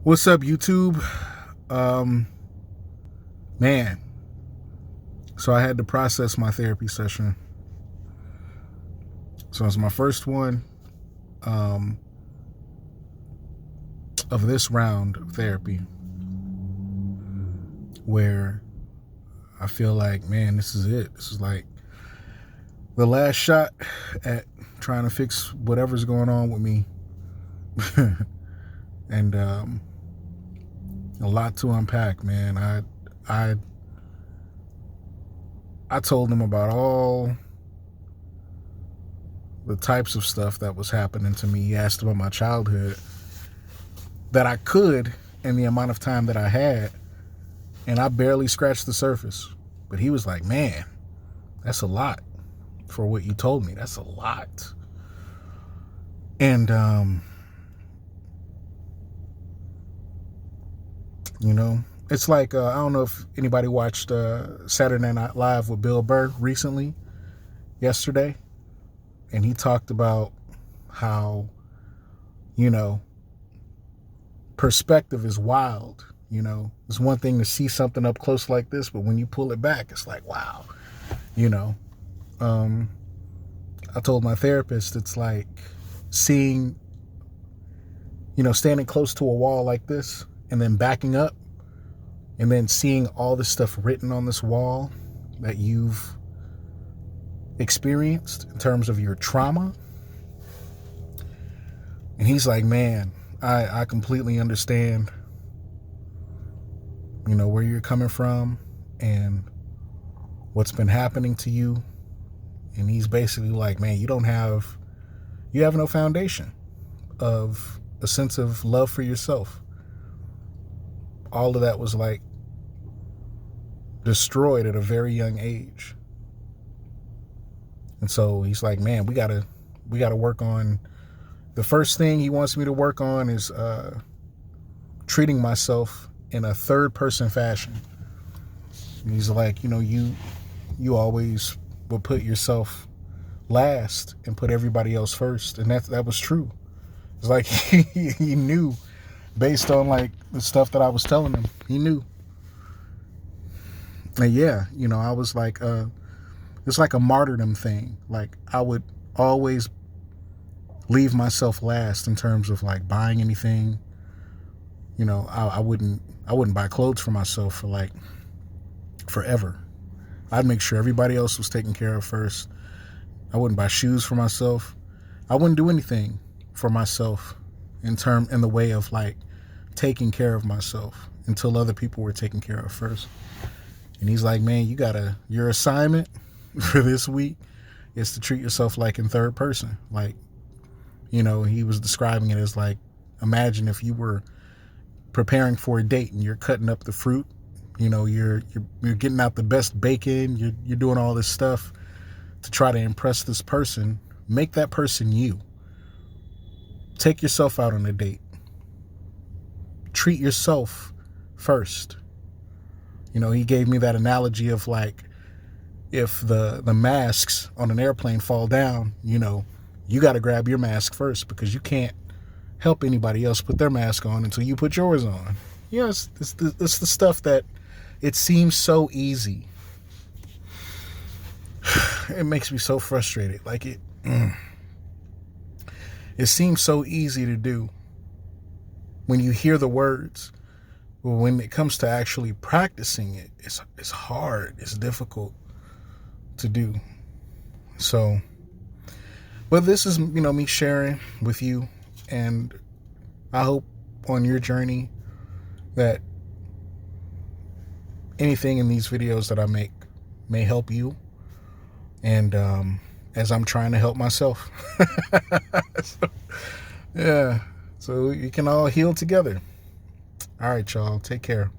What's up, YouTube? Um, man, so I had to process my therapy session. So it's my first one of this round of therapy where I feel like, man, this is it. This is like the last shot at trying to fix whatever's going on with me. And a lot to unpack, man. I told him about all the types of stuff that was happening to me. He asked about my childhood that I could in the amount of time that I had, and I barely scratched the surface. But he was like, man, that's a lot for what you told me. That's a lot. And it's like I don't know if anybody watched Saturday Night Live with Bill Burr recently, yesterday, and he talked about how, perspective is wild. It's one thing to see something up close like this, but when you pull it back, it's like, wow. I told my therapist, it's like seeing, standing close to a wall like this and then backing up and then seeing all this stuff written on this wall that you've experienced in terms of your trauma. And he's like, man, I completely understand, where you're coming from and what's been happening to you. And he's basically like, man, you have no foundation of a sense of love for yourself. All of that was like destroyed at a very young age. And so he's like, man, we gotta work on, the first thing he wants me to work on is treating myself in a third person fashion. And he's like, you always will put yourself last and put everybody else first. And that was true. It's like he knew, based on like the stuff that I was telling him, he knew. And yeah, I was like, it's like a martyrdom thing. Like I would always leave myself last in terms of like buying anything. I wouldn't buy clothes for myself for like forever. I'd make sure everybody else was taken care of first. I wouldn't buy shoes for myself. I wouldn't do anything for myself in the way of like taking care of myself until other people were taken care of first. And he's like, man, your assignment for this week is to treat yourself like in third person. Like, he was describing it as like, imagine if you were preparing for a date and you're cutting up the fruit, you're getting out the best bacon, you're doing all this stuff to try to impress this person. Make that person you. Take yourself out on a date. Treat yourself first. He gave me that analogy of like, if the masks on an airplane fall down, you got to grab your mask first, because you can't help anybody else put their mask on until you put yours on. It's the stuff that it seems so easy. It makes me so frustrated. Like it seems so easy to do when you hear the words, but when it comes to actually practicing it, it's hard. It's difficult to do. So, but this is, me sharing with you, and I hope on your journey that anything in these videos that I make may help you. And as I'm trying to help myself. So we can all heal together. All right, y'all. Take care.